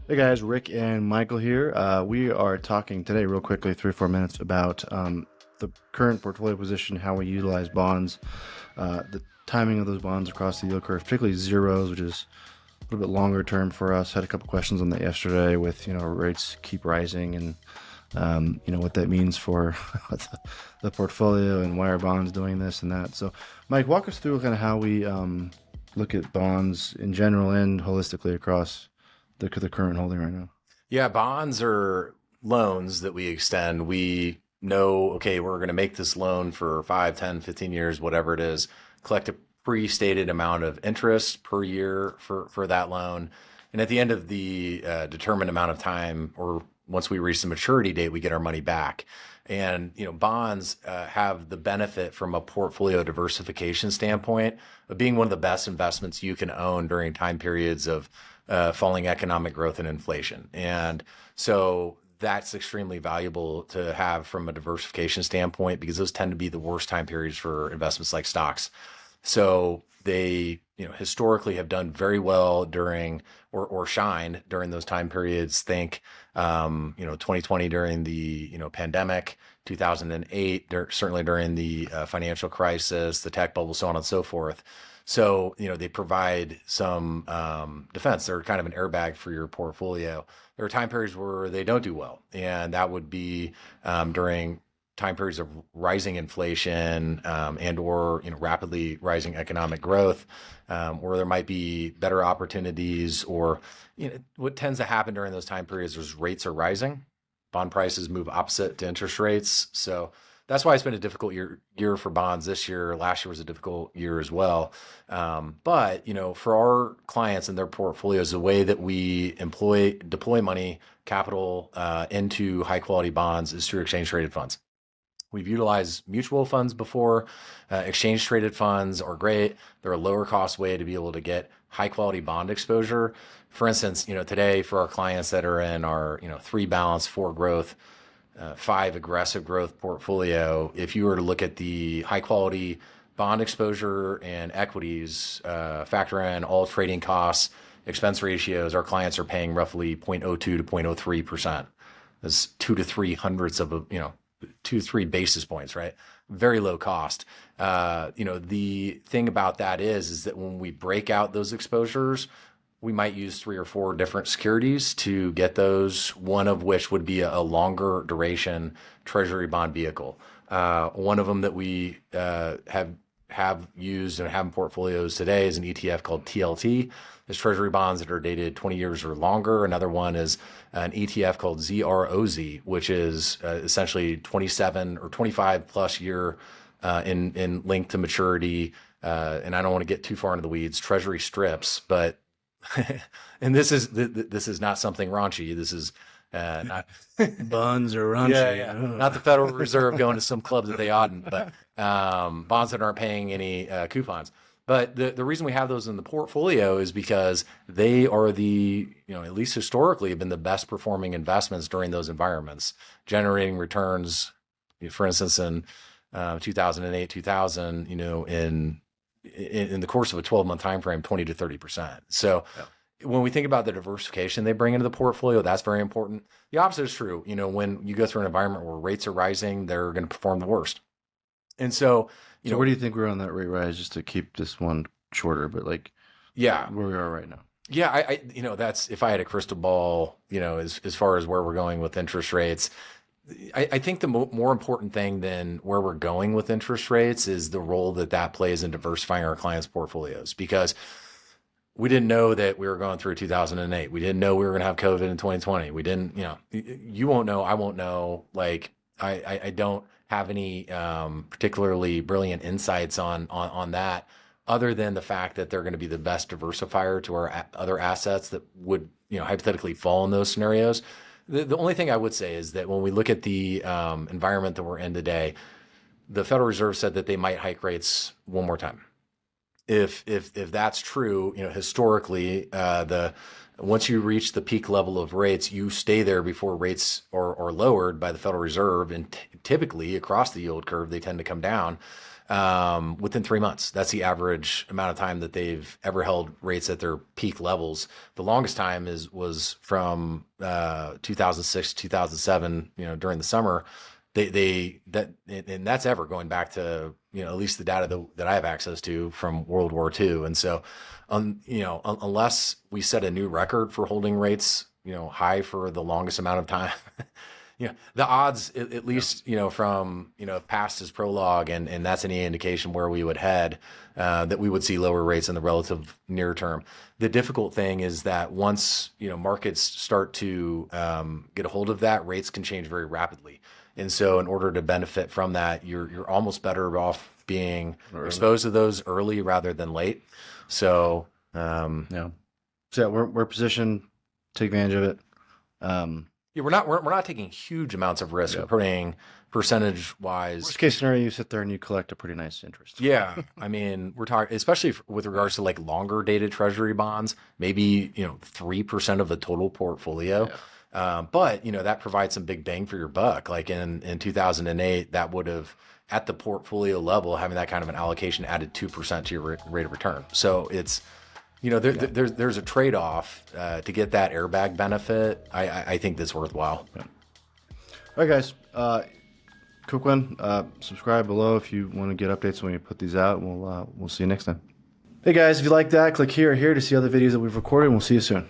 Hey guys, Rick and Michael here. We are talking today, real quickly, 3 or 4 minutes, about the current portfolio position, how we utilize bonds, the timing of those bonds across the yield curve, particularly zeros, which is a little bit longer term for us. Had a couple questions on that yesterday with, rates keep rising and, what that means for the portfolio and why are bonds doing this and that. So, Mike, walk us through kind of how we look at bonds in general and holistically across the current holding right now. Yeah, bonds are loans that we extend. We know, okay, we're going to make this loan for 5, 10, 15 years, whatever it is, collect a pre-stated amount of interest per year for that loan. And at the end of the determined amount of time, or once we reach the maturity date, we get our money back. And bonds have the benefit from a portfolio diversification standpoint of being one of the best investments you can own during time periods of falling economic growth and inflation. And so that's extremely valuable to have from a diversification standpoint because those tend to be the worst time periods for investments like stocks. So they, historically have done very well during or shine during those time periods. Think, 2020 during the, pandemic, 2008, certainly during the financial crisis, the tech bubble, so on and so forth. So, they provide some defense. They're kind of an airbag for your portfolio. There are time periods where they don't do well, and that would be during time periods of rising inflation and or rapidly rising economic growth, or there might be better opportunities, or what tends to happen during those time periods is rates are rising, bond prices move opposite to interest rates. So that's why it's been a difficult year for bonds this year. Last year was a difficult year as well. But for our clients and their portfolios, the way that we deploy money, capital into high quality bonds is through exchange traded funds. We've utilized mutual funds before. Exchange traded funds are great. They're a lower cost way to be able to get high quality bond exposure. For instance, today for our clients that are in our 3 balance, 4 growth, 5 aggressive growth portfolio, if you were to look at the high quality bond exposure and equities, factor in all trading costs, expense ratios, our clients are paying roughly 0.02 to 0.03%. That's 2 to 3 hundredths of 2 to 3 basis points, right? Very low cost. The thing about that is that when we break out those exposures, we might use 3 or 4 different securities to get those, one of which would be a longer duration Treasury bond vehicle. One of them that we have used and have in portfolios today is an ETF called TLT. There's Treasury bonds that are dated 20 years or longer. Another one is an ETF called ZROZ, which is essentially 27 or 25 plus year in length to maturity. And I don't want to get too far into the weeds, Treasury strips, but and this is not something raunchy. This is not Bonds are raunchy. yeah, not the Federal Reserve going to some club that they oughtn't, but bonds that aren't paying any coupons. But the reason we have those in the portfolio is because they are at least historically have been the best performing investments during those environments, generating returns, for instance, in 2008, 2000, in the course of a 12-month time frame, 20 to 30%. So when we think about the diversification they bring into the portfolio, that's very important. The opposite is true. When you go through an environment where rates are rising, they're going to perform the worst. And so, So where do you think we're on that rate rise, just to keep this one shorter, but yeah, where we are right now? yeah, that's, if I had a crystal ball, as far as where we're going with interest rates, I think the more important thing than where we're going with interest rates is the role that plays in diversifying our clients' portfolios, because we didn't know that we were going through 2008. We didn't know we were going to have COVID in 2020. We didn't, you won't know, I won't know. I don't have any particularly brilliant insights on that, other than the fact that they're going to be the best diversifier to our other assets that would, hypothetically fall in those scenarios. The only thing I would say is that when we look at the environment that we're in today, the Federal Reserve said that they might hike rates one more time. If that's true, historically, once you reach the peak level of rates, you stay there before rates are lowered by the Federal Reserve, and typically across the yield curve they tend to come down. within 3 months. That's the average amount of time that they've ever held rates at their peak levels. The longest time was from 2006 2007. During the summer, and that's ever going back to at least the data that I have access to from World War II. And so, unless we set a new record for holding rates high for the longest amount of time. The odds, at least, from, past is prologue, and that's any indication where we would head, that we would see lower rates in the relative near term. The difficult thing is that once, markets start to get a hold of that, rates can change very rapidly. And so in order to benefit from that, you're almost better off being exposed to those early rather than late. So, yeah. So yeah, we're positioned, take advantage of it. Yeah, we're not taking huge amounts of risk. Yep. We're putting percentage wise. Worst case scenario, you sit there and you collect a pretty nice interest. Yeah, I mean, we're talking, especially with regards to like longer dated Treasury bonds, maybe 3% of the total portfolio. Yeah. But that provides some big bang for your buck. Like in 2008, that would have, at the portfolio level, having that kind of an allocation added 2% to your rate of return. So it's there's a trade-off to get that airbag benefit. I think that's worthwhile. Yeah. All right, guys. Quick one. Subscribe below if you want to get updates when we put these out. We'll see you next time. Hey guys, if you like that, click here or here to see other videos that we've recorded, and we'll see you soon.